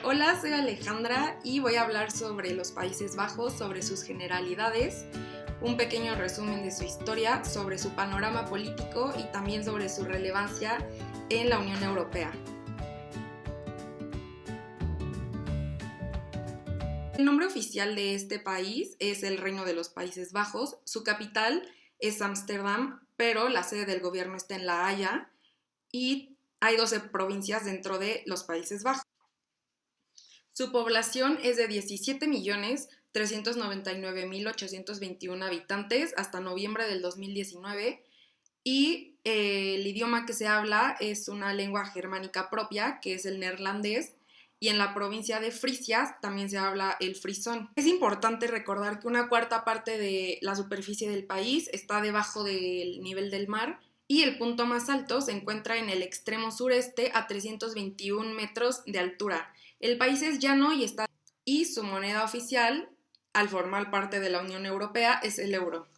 Hola, soy Alejandra y voy a hablar sobre los Países Bajos, sobre sus generalidades, un pequeño resumen de su historia, sobre su panorama político y también sobre su relevancia en la Unión Europea. El nombre oficial de este país es el Reino de los Países Bajos, su capital es Ámsterdam, pero la sede del gobierno está en La Haya y hay 12 provincias dentro de los Países Bajos. Su población es de 17.399.821 habitantes hasta noviembre del 2019 y el idioma que se habla es una lengua germánica propia, que es el neerlandés, y en la provincia de Frisia también se habla el frisón. Es importante recordar que una cuarta parte de la superficie del país está debajo del nivel del mar y el punto más alto se encuentra en el extremo sureste a 321 metros de altura. El país es llano y su moneda oficial, al formar parte de la Unión Europea, es el euro.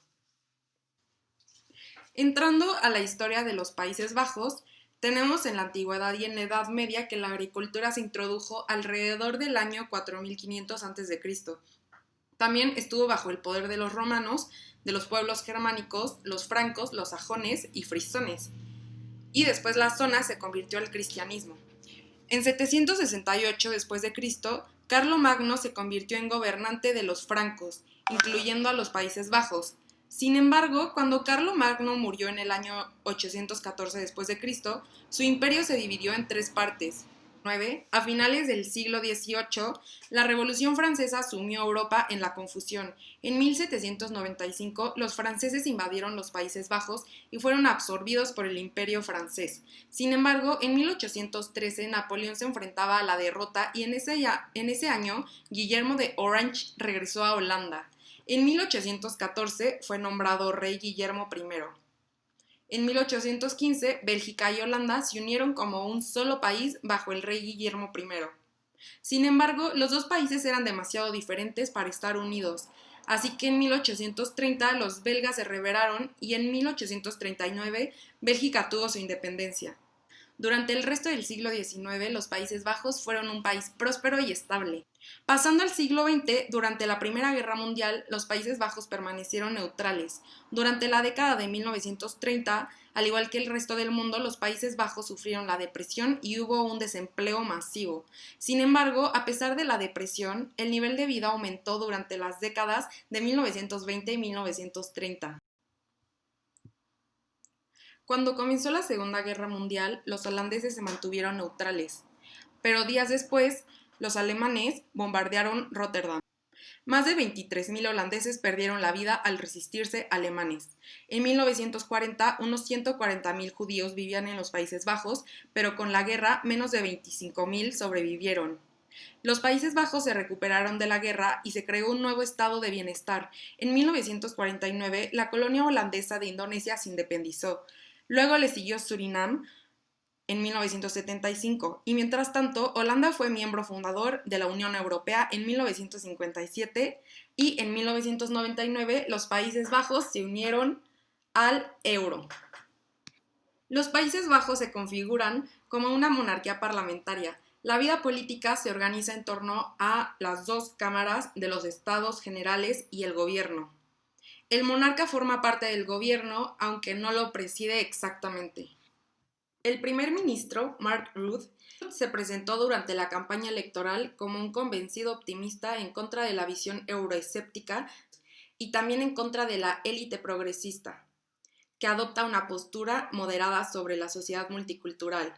Entrando a la historia de los Países Bajos, tenemos en la antigüedad y en la Edad Media que la agricultura se introdujo alrededor del año 4500 a.C. También estuvo bajo el poder de los romanos, de los pueblos germánicos, los francos, los sajones y frisones. Y después la zona se convirtió al cristianismo. En 768 d.C., Carlomagno se convirtió en gobernante de los francos, incluyendo a los Países Bajos. Sin embargo, cuando Carlomagno murió en el año 814 d.C., su imperio se dividió en tres partes. A finales del siglo XVIII, la Revolución Francesa sumió a Europa en la confusión. En 1795, los franceses invadieron los Países Bajos y fueron absorbidos por el Imperio francés. Sin embargo, en 1813, Napoleón se enfrentaba a la derrota y en ese año, Guillermo de Orange regresó a Holanda. En 1814 fue nombrado rey Guillermo I. En 1815, Bélgica y Holanda se unieron como un solo país bajo el rey Guillermo I. Sin embargo, los dos países eran demasiado diferentes para estar unidos, así que en 1830 los belgas se rebelaron y en 1839 Bélgica tuvo su independencia. Durante el resto del siglo XIX, los Países Bajos fueron un país próspero y estable. Pasando al siglo XX, durante la Primera Guerra Mundial, los Países Bajos permanecieron neutrales. Durante la década de 1930, al igual que el resto del mundo, los Países Bajos sufrieron la depresión y hubo un desempleo masivo. Sin embargo, a pesar de la depresión, el nivel de vida aumentó durante las décadas de 1920 y 1930. Cuando comenzó la Segunda Guerra Mundial, los holandeses se mantuvieron neutrales, pero días después, los alemanes bombardearon Rotterdam. Más de 23.000 holandeses perdieron la vida al resistirse alemanes. En 1940, unos 140.000 judíos vivían en los Países Bajos, pero con la guerra, menos de 25.000 sobrevivieron. Los Países Bajos se recuperaron de la guerra y se creó un nuevo estado de bienestar. En 1949, la colonia holandesa de Indonesia se independizó. Luego le siguió Surinam en 1975 y mientras tanto Holanda fue miembro fundador de la Unión Europea en 1957 y en 1999 los Países Bajos se unieron al euro. Los Países Bajos se configuran como una monarquía parlamentaria. La vida política se organiza en torno a las dos cámaras de los Estados Generales y el gobierno. El monarca forma parte del gobierno, aunque no lo preside exactamente. El primer ministro, Mark Rutte, se presentó durante la campaña electoral como un convencido optimista en contra de la visión euroescéptica y también en contra de la élite progresista, que adopta una postura moderada sobre la sociedad multicultural.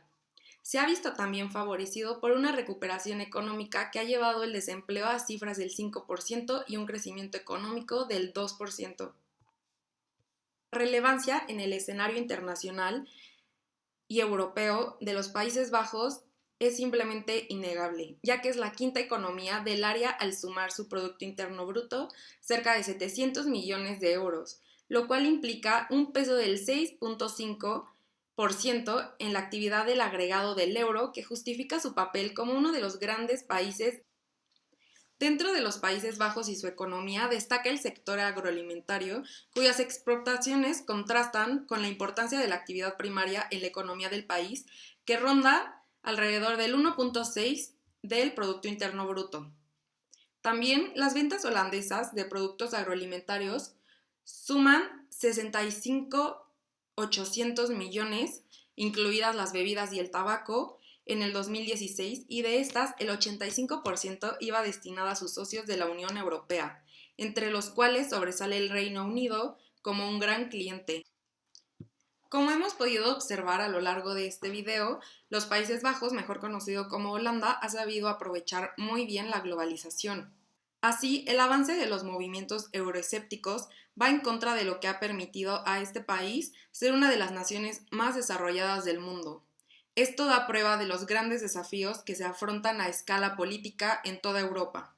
Se ha visto también favorecido por una recuperación económica que ha llevado el desempleo a cifras del 5% y un crecimiento económico del 2%. La relevancia en el escenario internacional y europeo de los Países Bajos es simplemente innegable, ya que es la quinta economía del área al sumar su Producto Interno Bruto cerca de 700 millones de euros, lo cual implica un peso del 6.5% en la actividad del agregado del euro, que justifica su papel como uno de los grandes países. Dentro de los Países Bajos y su economía destaca el sector agroalimentario, cuyas exportaciones contrastan con la importancia de la actividad primaria en la economía del país, que ronda alrededor del 1.6 del Producto Interno Bruto. También las ventas holandesas de productos agroalimentarios suman 65.800 millones, incluidas las bebidas y el tabaco, en el 2016, y de estas el 85% iba destinado a sus socios de la Unión Europea, entre los cuales sobresale el Reino Unido como un gran cliente. Como hemos podido observar a lo largo de este video, los Países Bajos, mejor conocido como Holanda, ha sabido aprovechar muy bien la globalización. Así, el avance de los movimientos euroescépticos va en contra de lo que ha permitido a este país ser una de las naciones más desarrolladas del mundo. Esto da prueba de los grandes desafíos que se afrontan a escala política en toda Europa.